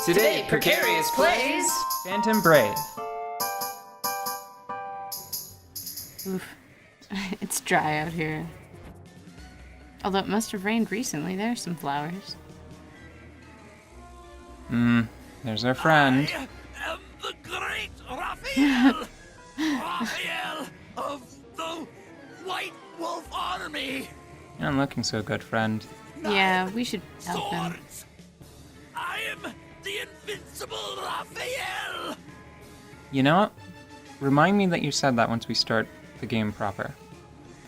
Today, Precarious plays Phantom Brave. Oof. It's dry out here. Although it must have rained recently. There's some flowers. There's our friend. I am the great Raphael! Raphael of the White Wolf Army! You're not looking so good, friend. Yeah, we should help him. Swords! I am the invincible Raphael! You know what? Remind me that you said that once we start the game proper.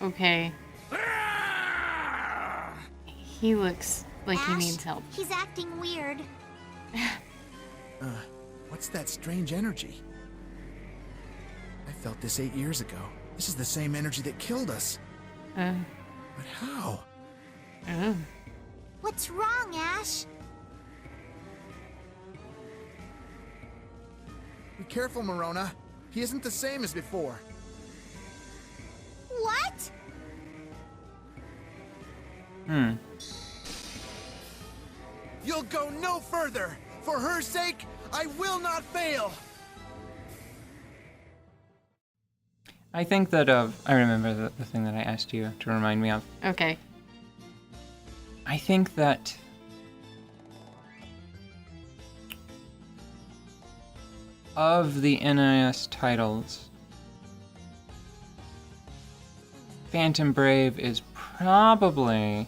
Okay. Ah! He looks like he Ash, needs help. He's acting weird. What's that strange energy? I felt this 8 years ago. This is the same energy that killed us. Uh, But how? oh. What's wrong, Ash? Be careful, Morona. He isn't the same as before. What? You'll go no further! For her sake, I will not fail! I think that, I remember the thing that I asked you to remind me of. Okay. I think that of the NIS titles, Phantom Brave is probably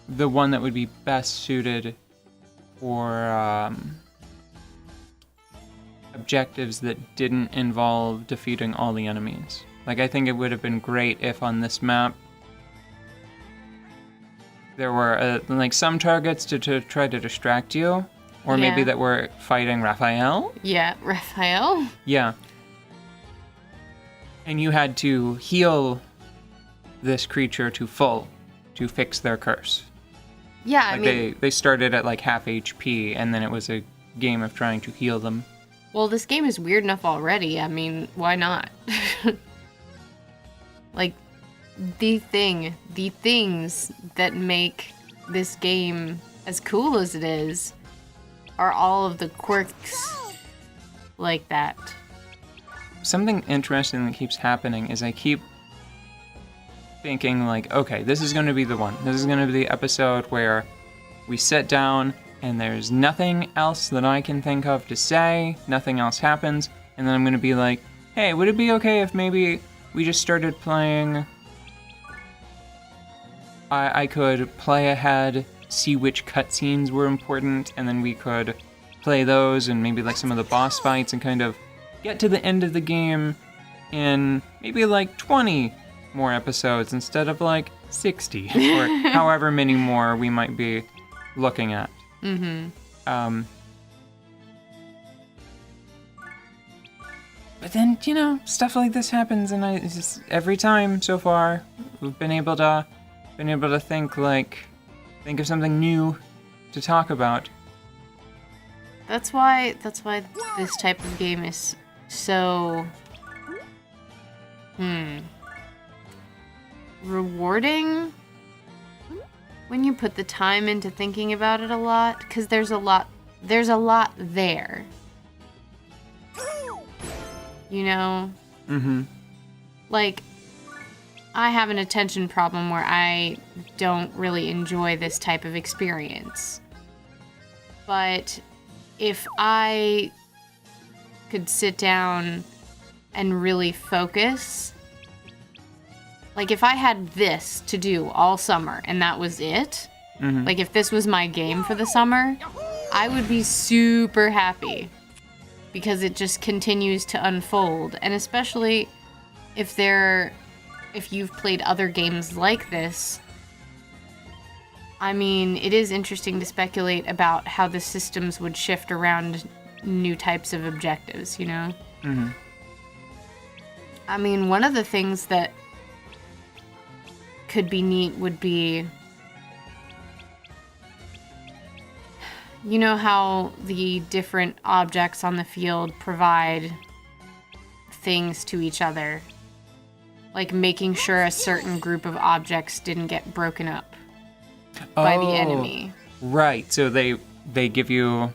the one that would be best suited for objectives that didn't involve defeating all the enemies. Like, I think it would have been great if on this map there were like some targets to try to distract you, or maybe Yeah. that we're fighting Raphael. Yeah, Raphael? Yeah. And you had to heal this creature to full to fix their curse. Yeah, I Like mean, they started at like half HP, and then it was a game of trying to heal them. well, this game is weird enough already. I mean, why not? Like, the things that make this game as cool as it is are all of the quirks like that. Something interesting that keeps happening is I keep thinking like, okay, this is going to be the one. This is going to be the episode where we sit down and there's nothing else that I can think of to say, nothing else happens, and then I'm going to be like, hey, would it be okay if maybe we just started playing? I could play ahead, see which cutscenes were important, and then we could play those and maybe like some of the boss fights and kind of get to the end of the game in maybe like 20 more episodes instead of like 60 or however many more we might be looking at. But then, you know, stuff like this happens, and it's just every time so far we've been able to think of something new to talk about. That's why this type of game is so rewarding when you put the time into thinking about it a lot, because there's a lot there. You know? Like, I have an attention problem where I don't really enjoy this type of experience. But if I could sit down and really focus, like if I had this to do all summer and that was it, like if this was my game for the summer, I would be super happy because it just continues to unfold. And especially if you've played other games like this, I mean, it is interesting to speculate about how the systems would shift around new types of objectives, you know? I mean, one of the things that could be neat would be, you know how the different objects on the field provide things to each other? like making sure a certain group of objects didn't get broken up by the enemy. Right. So they give you.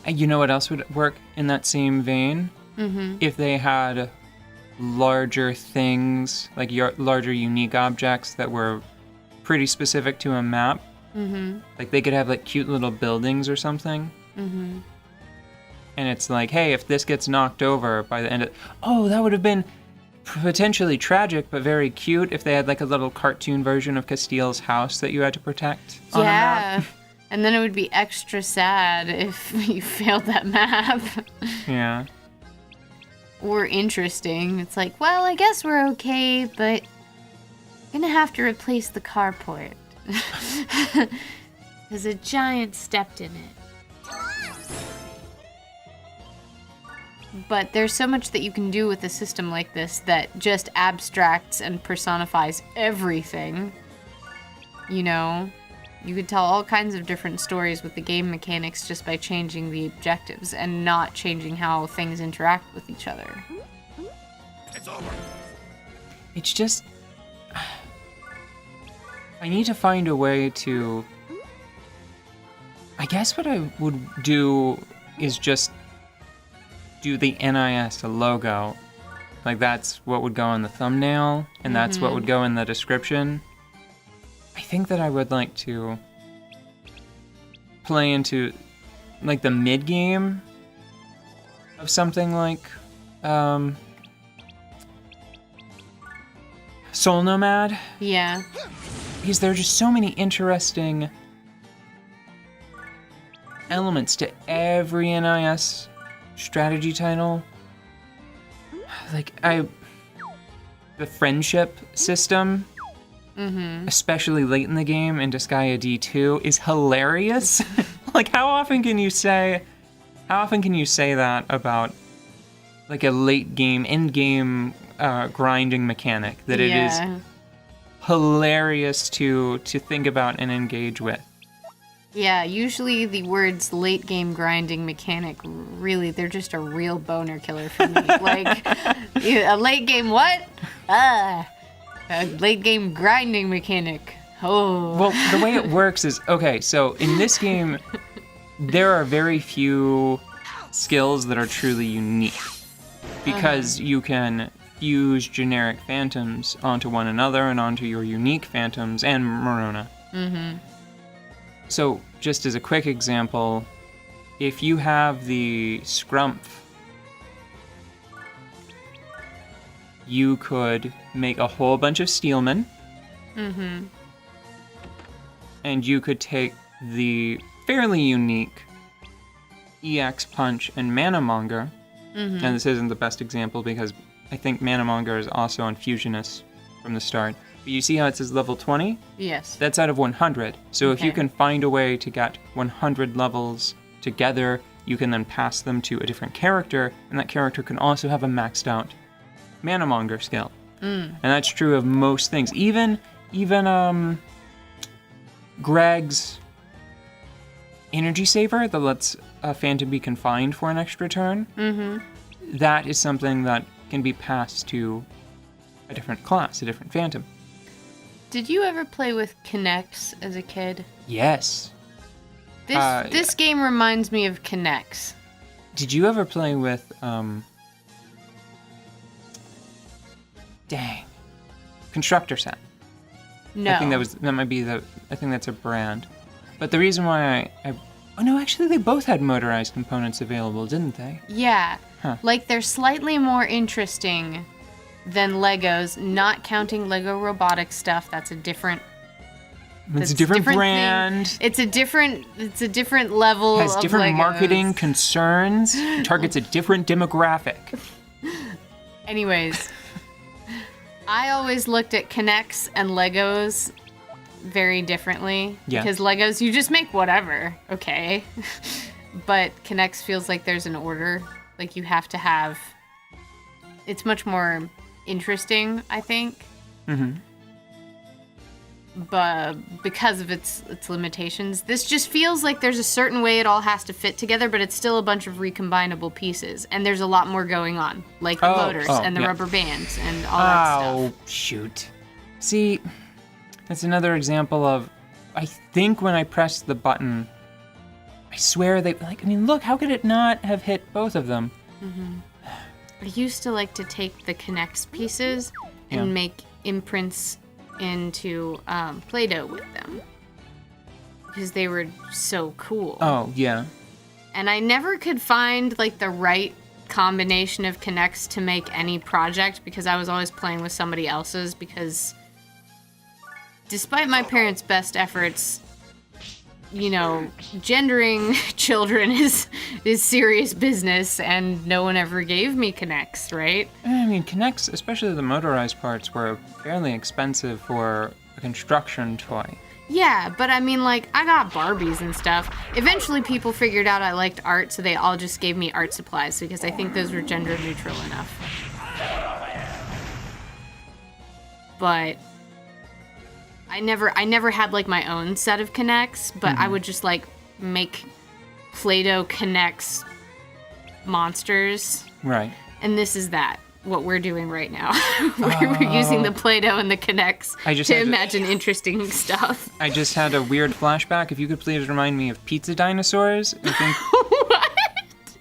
You know what else would work in that same vein? Mm-hmm. If they had larger things, like larger unique objects that were pretty specific to a map. Mm-hmm. Like they could have like cute little buildings or something. Mm-hmm. And it's like, hey, if this gets knocked over by the end of... Oh, that would have been potentially tragic, but very cute if they had like a little cartoon version of Castile's house that you had to protect on a map. And then it would be extra sad if you failed that map. Yeah. Or interesting. It's like, well, I guess we're okay, but I'm gonna have to replace the carport. Because a giant stepped in it. But there's so much that you can do with a system like this that just abstracts and personifies everything. You know? You could tell all kinds of different stories with the game mechanics just by changing the objectives and not changing how things interact with each other. It's over. It's just... I need to find a way to... I guess what I would do is just do the NIS logo. Like that's what would go on the thumbnail, and that's what would go in the description. I think that I would like to play into like the mid-game of something like Soul Nomad. Yeah. Because there are just so many interesting elements to every NIS strategy title. Like the friendship system, especially late in the game in Disgaea D2, is hilarious. Like how often can you say that about like a late game, end game grinding mechanic that it is hilarious to think about and engage with. Yeah, usually the words late game grinding mechanic, really, they're just a real boner killer for me. Like, a late game what? A late game grinding mechanic. Oh. Well, the way it works is, okay, so in this game, there are very few skills that are truly unique. Because you can fuse generic phantoms onto one another and onto your unique phantoms and Morona. Mm-hmm. So, just as a quick example, if you have the Scrumph, you could make a whole bunch of Steelmen. Mm-hmm. And you could take the fairly unique EX Punch and Mana Monger. Mm-hmm. And this isn't the best example because I think Mana Monger is also on Fusionist from the start. But you see how it says level 20? Yes. That's out of 100. So if you can find a way to get 100 levels together, you can then pass them to a different character, and that character can also have a maxed out Mana Monger skill. And that's true of most things. Even Greg's Energy Saver that lets a Phantom be confined for an extra turn, that is something that can be passed to a different class, a different Phantom. Did you ever play with Connects as a kid? Yes. This game reminds me of Connects. Did you ever play with Constructor Set? No. I think I think that's a brand. But the reason why oh no, actually they both had motorized components available, didn't they? Yeah. Huh. Like they're slightly more interesting than Legos, not counting Lego robotic stuff. That's a different It's a different brand. Thing. It's a different level has of different Legos. marketing concerns. Targets a different demographic. Anyways, I always looked at Connects and Legos very differently. Yeah. Because Legos, you just make whatever, okay? But Connects feels like there's an order. Like you have to have... It's much more interesting, I think. Mm-hmm. but because of its limitations. This just feels like there's a certain way it all has to fit together, but it's still a bunch of recombinable pieces, and there's a lot more going on, like the motors and the rubber bands and all that stuff. Oh, shoot. See, that's another example of, I think when I pressed the button, I swear they, like, I mean, look, how could it not have hit both of them? I used to like to take the Connects pieces and make imprints into Play-Doh with them because they were so cool. Oh, yeah. And I never could find like the right combination of Connects to make any project because I was always playing with somebody else's because despite my parents' best efforts, you know, gendering children is serious business, and no one ever gave me Connects, right? I mean, Connects, especially the motorized parts, were fairly expensive for a construction toy. Yeah, but I mean, like, I got Barbies and stuff. Eventually, people figured out I liked art, so they all just gave me art supplies because I think those were gender neutral enough. But I never had like my own set of Connects, but I would just like make Play-Doh Connects monsters. Right. And this is what we're doing right now. We're using the Play-Doh and the Connects to imagine interesting stuff. I just had a weird flashback. If you could please remind me of pizza dinosaurs. I think. What?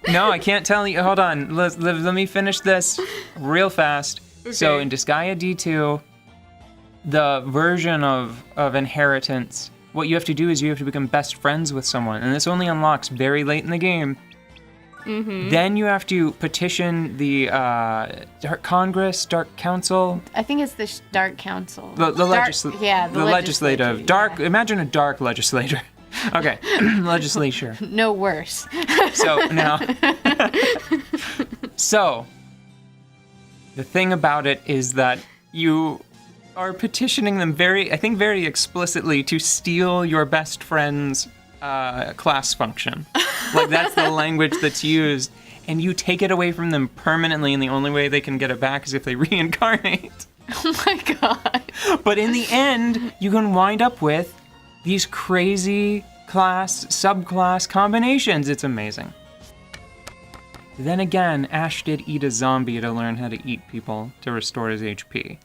No, I can't tell you. Hold on. Let me finish this real fast. Okay. So in Disgaea D2, the version of inheritance, what you have to do is you have to become best friends with someone, and this only unlocks very late in the game. Then you have to petition the Dark Congress, Dark Council. I think it's the Dark Council. The legislative. Dark. Yeah. Imagine a dark legislator. Okay, legislature. No worse. So now, so the thing about it is that you are petitioning them very explicitly to steal your best friend's class function. Like, that's the language that's used, and you take it away from them permanently, and the only way they can get it back is if they reincarnate. Oh my god. But in the end, you can wind up with these crazy subclass combinations. It's amazing. Then again, Ash did eat a zombie to learn how to eat people to restore his HP.